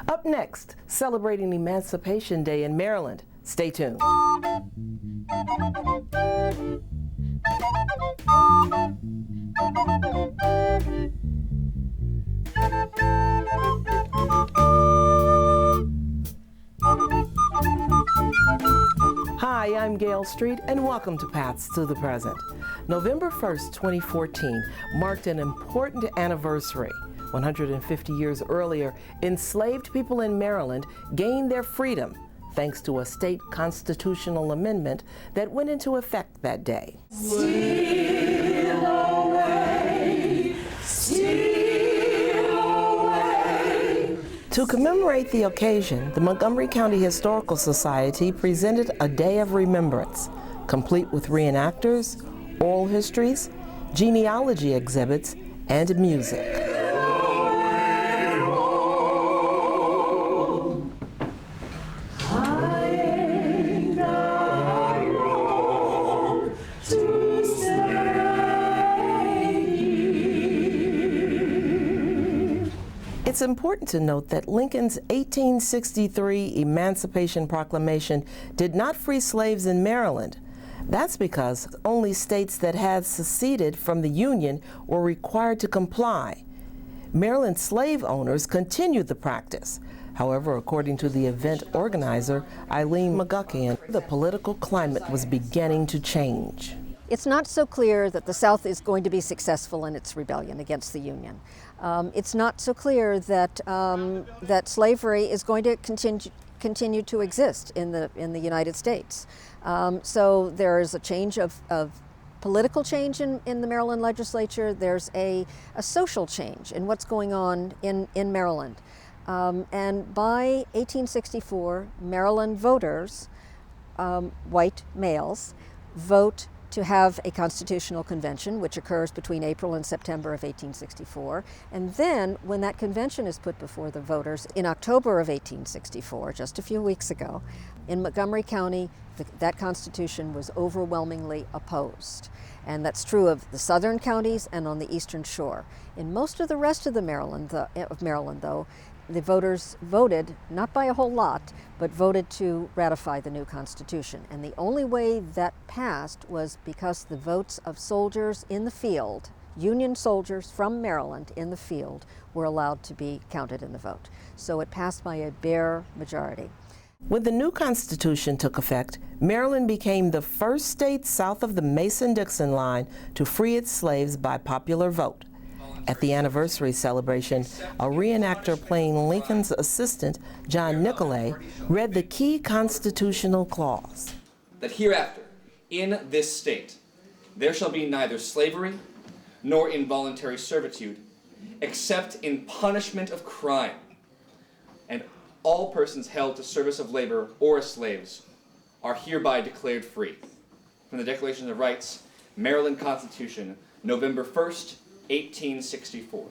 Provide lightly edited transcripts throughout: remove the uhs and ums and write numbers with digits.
Up next, celebrating Emancipation Day in Maryland. Stay tuned. Hi, I'm Gail Street, and welcome to Paths to the Present. November 1st, 2014 marked an important anniversary. 150 years earlier, enslaved people in Maryland gained their freedom thanks to a state constitutional amendment that went into effect that day. Steal away, steal away. To commemorate the occasion, the Montgomery County Historical Society presented a day of remembrance, complete with reenactors, oral histories, genealogy exhibits, and music. It's important to note that Lincoln's 1863 Emancipation Proclamation did not free slaves in Maryland. That's because only states that had seceded from the Union were required to comply. Maryland slave owners continued the practice. However, according to the event organizer, Irene, the political climate was beginning to change. It's not so clear that the South is going to be successful in its rebellion against the Union. It's not so clear that that slavery is going to continue to exist in the United States. So there is a change of political change in the Maryland legislature. There's a social change in what's going on in Maryland. And by 1864, Maryland voters, white males, vote to have a constitutional convention, which occurs between April and September of 1864. And then when that convention is put before the voters in October of 1864, just a few weeks ago, in Montgomery County, that constitution was overwhelmingly opposed. And that's true of the southern counties and on the eastern shore. In most of the rest of Maryland, though, the voters voted, not by a whole lot, but voted to ratify the new Constitution. And the only way that passed was because the votes of soldiers in the field, Union soldiers from Maryland in the field, were allowed to be counted in the vote. So it passed by a bare majority. When the new Constitution took effect, Maryland became the first state south of the Mason-Dixon line to free its slaves by popular vote. At the anniversary celebration, a reenactor playing Lincoln's assistant, John Nicolay, read the key constitutional clause. That hereafter, in this state, there shall be neither slavery nor involuntary servitude, except in punishment of crime, and all persons held to service of labor or as slaves are hereby declared free. From the Declaration of Rights, Maryland Constitution, November 1st, 1864.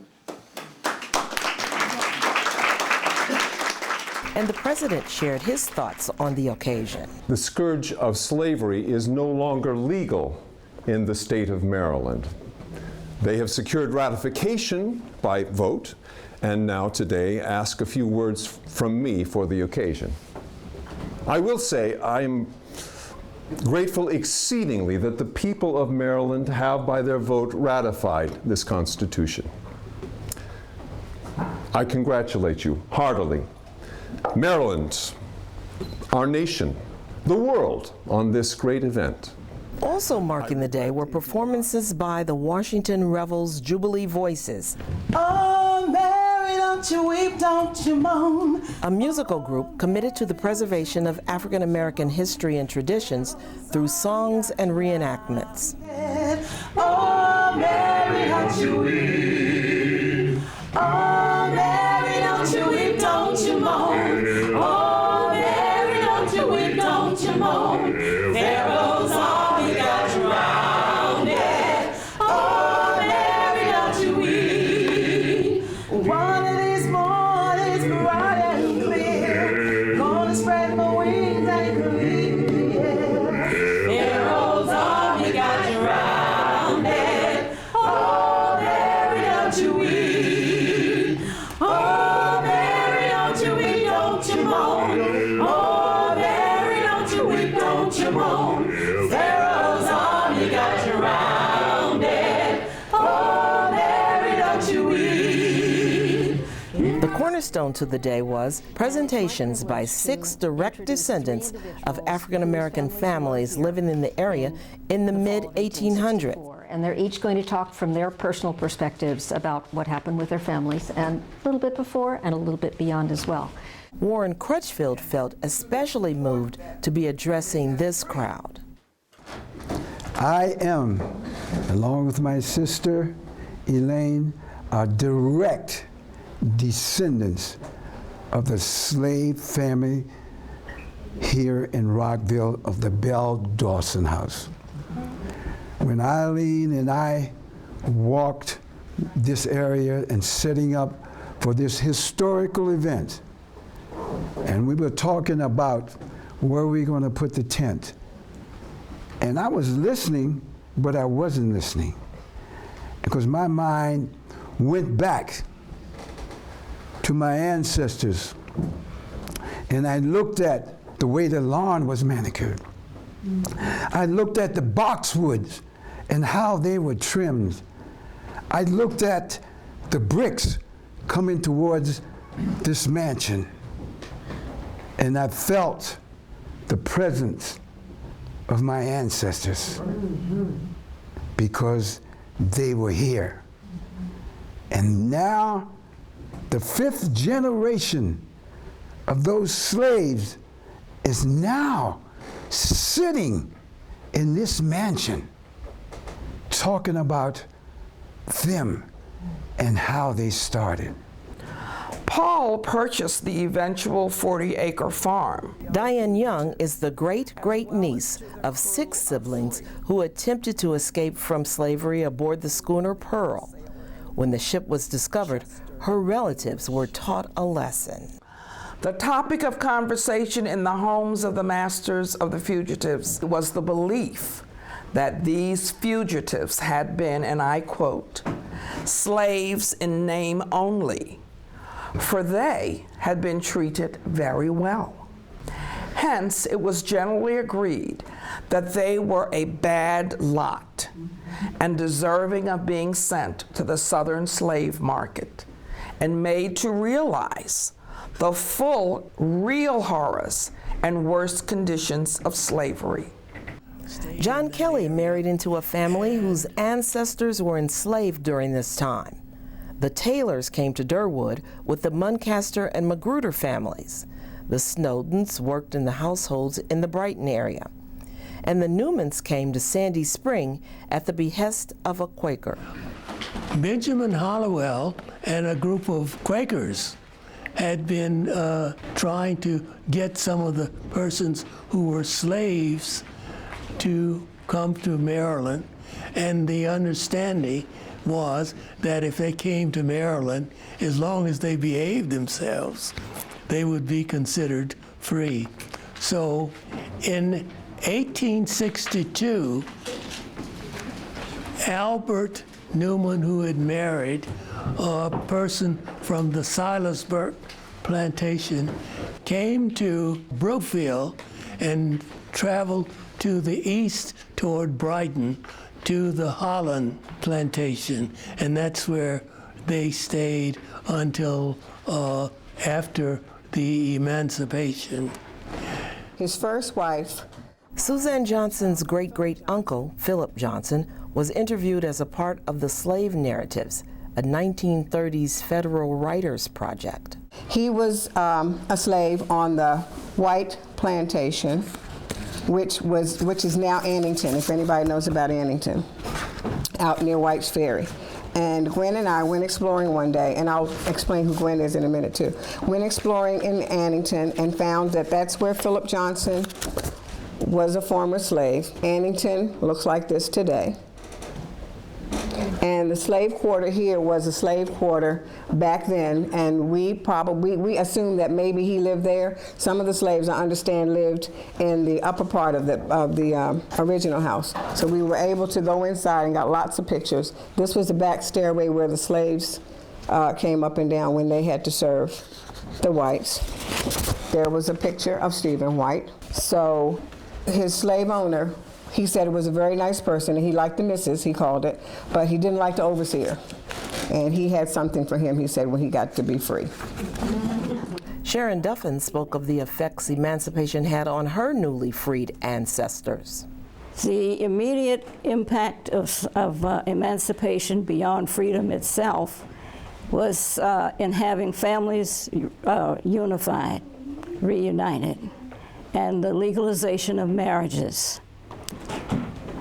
And the president shared his thoughts on the occasion. The scourge of slavery is no longer legal in the state of Maryland. They have secured ratification by vote, and now today ask a few words from me for the occasion. I will say I'm grateful exceedingly that the people of Maryland have by their vote ratified this Constitution. I congratulate you heartily. Maryland, our nation, the world, on this great event. Also marking the day were performances by the Washington Revels Jubilee Voices. Oh, Mary, don't you weep, don't you moan. A musical group committed to the preservation of African American history and traditions through songs and reenactments. Oh, Mary, don't you weep. Oh, Mary, don't you weep, don't you moan. Oh, Mary, don't you weep, don't you moan. Pharaoh's army got drowned. Oh, Mary, don't you weep. One of these mornings, bright and clear, gonna spread my wings and clear. Pharaoh's army got drowned. Oh, Mary, don't you weep. Oh, Mary, don't you weep. The cornerstone to the day was presentations by 6 direct descendants of African American families living in the area in the mid-1800s. And they're each going to talk from their personal perspectives about what happened with their families, and a little bit before and a little bit beyond as well. Warren Crutchfield felt especially moved to be addressing this crowd. I am, along with my sister, Elaine, are direct descendants of the slave family here in Rockville of the Bell Dawson House. When Eileen and I walked this area and setting up for this historical event, and we were talking about where we're going to put the tent, and I was listening, but I wasn't listening, because my mind went back to my ancestors, and I looked at the way the lawn was manicured. I looked at the boxwoods and how they were trimmed. I looked at the bricks coming towards this mansion, and I felt the presence of my ancestors because they were here. And now the 5th generation of those slaves is now sitting in this mansion talking about them and how they started. Paul purchased the eventual 40-acre farm. Diane Young is the great-great-niece of 6 siblings who attempted to escape from slavery aboard the schooner Pearl. When the ship was discovered, her relatives were taught a lesson. The topic of conversation in the homes of the masters of the fugitives was the belief that these fugitives had been, and I quote, slaves in name only, for they had been treated very well. Hence, it was generally agreed that they were a bad lot and deserving of being sent to the southern slave market and made to realize the full, real horrors and worst conditions of slavery. John Kelly married into a family whose ancestors were enslaved during this time. The Taylors came to Durwood with the Muncaster and Magruder families. The Snowdens worked in the households in the Brighton area. And the Newmans came to Sandy Spring at the behest of a Quaker. Benjamin Hollowell and a group of Quakers had been trying to get some of the persons who were slaves to come to Maryland, and the understanding was that if they came to Maryland, as long as they behaved themselves, they would be considered free. So in 1862, Albert Newman, who had married a person from the Silasburg plantation, came to Brookfield and traveled to the east toward Brighton to the Holland plantation, and that's where they stayed until after the Emancipation. His first wife, Suzanne Johnson's great-great-uncle, Philip Johnson, was interviewed as a part of the Slave Narratives, a 1930s federal writers project. he was a slave on the White Plantation, which is now Annington, if anybody knows about Annington, out near White's Ferry. And Gwen and I went exploring one day, and I'll explain who Gwen is in a minute too. Went exploring in Annington and found that that's where Philip Johnson was a former slave. Annington looks like this today. And the slave quarter here was a slave quarter back then, and we assumed that maybe he lived there. Some of the slaves, I understand, lived in the upper part of the original house. So we were able to go inside and got lots of pictures. This was the back stairway where the slaves came up and down when they had to serve the whites. There was a picture of Stephen White. So his slave owner, he said it was a very nice person, and he liked the missus, he called it, but he didn't like the overseer. And he had something for him, he said, when he got to be free. Sharon Duffin spoke of the effects emancipation had on her newly freed ancestors. The immediate impact of emancipation beyond freedom itself was in having families unified, reunited, and the legalization of marriages.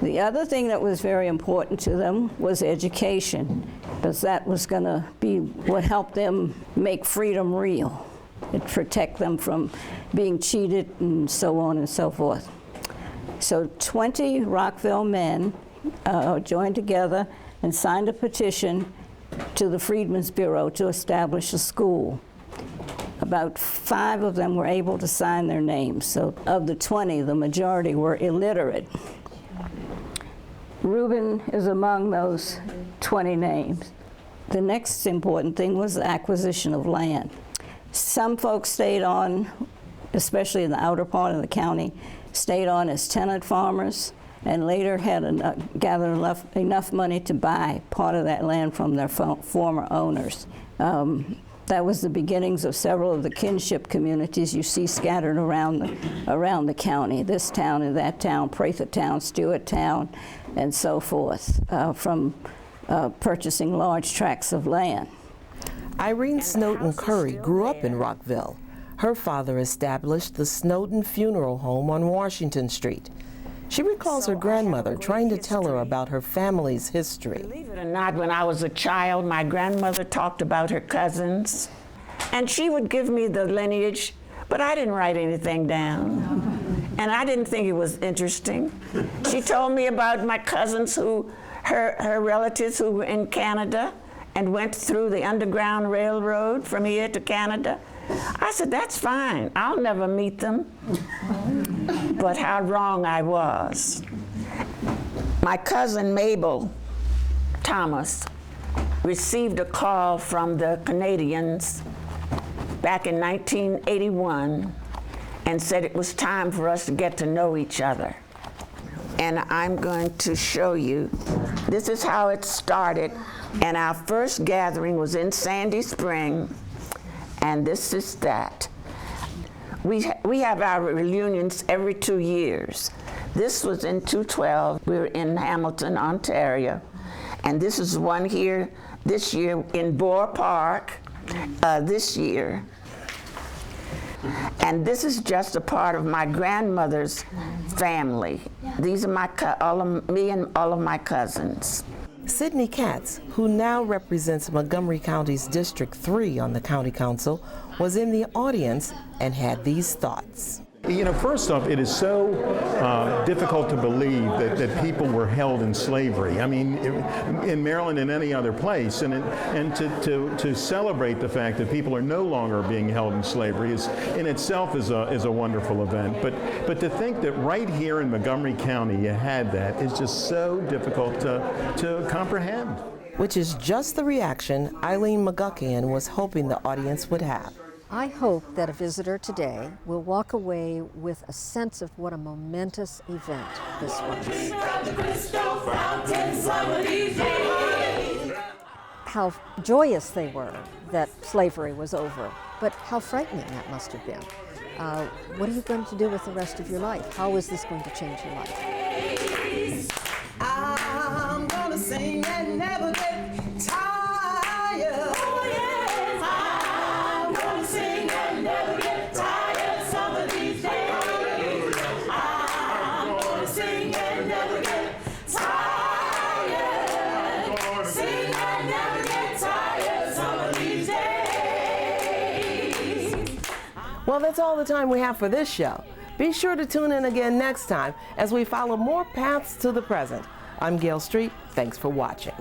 The other thing that was very important to them was education, because that was going to be what helped them make freedom real. It protect them from being cheated and so on and so forth. So 20 Rockville men joined together and signed a petition to the Freedmen's Bureau to establish a school. About 5 of them were able to sign their names. So of the 20, the majority were illiterate. Reuben is among those 20 names. The next important thing was the acquisition of land. Some folks stayed on, especially in the outer part of the county, stayed on as tenant farmers, and later had gathered enough money to buy part of that land from their former owners. That was the beginnings of several of the kinship communities you see scattered around the county, this town and that town, Prather Town, Stewart Town, and so forth, from purchasing large tracts of land. Irene Snowden Curry grew up in Rockville. Her father established the Snowden Funeral Home on Washington Street. She recalls her grandmother trying to tell her about her family's history. Believe it or not, when I was a child, my grandmother talked about her cousins, and she would give me the lineage, but I didn't write anything down, and I didn't think it was interesting. She told me about my cousins her relatives who were in Canada and went through the Underground Railroad from here to Canada. I said, that's fine, I'll never meet them. But how wrong I was. My cousin Mabel Thomas received a call from the Canadians back in 1981 and said it was time for us to get to know each other. And I'm going to show you, this is how it started. And our first gathering was in Sandy Spring, and this is that. We have our reunions every 2 years. This was in 2012. We were in Hamilton, Ontario. And this is one here this year in Boer Park this year. And this is just a part of my grandmother's family. These are me and all of my cousins. Sidney Katz, who now represents Montgomery County's District 3 on the County Council, was in the audience and had these thoughts. You know, first off, it is so difficult to believe that people were held in slavery. I mean, in Maryland and any other place, and to celebrate the fact that people are no longer being held in slavery is in itself is a wonderful event. But to think that right here in Montgomery County you had that is just so difficult to comprehend. Which is just the reaction Eileen McGuckian was hoping the audience would have. I hope that a visitor today will walk away with a sense of what a momentous event this was. How joyous they were that slavery was over, but how frightening that must have been. What are you going to do with the rest of your life? How is this going to change your life? I'm gonna sing and never get tired. Oh, yes. I'm gonna sing and never get tired some of these days. I'm gonna sing and never get tired. Sing and never get tired some of these days. Well, that's all the time we have for this show. Be sure to tune in again next time as we follow more paths to the present. I'm Gail Street. Thanks for watching.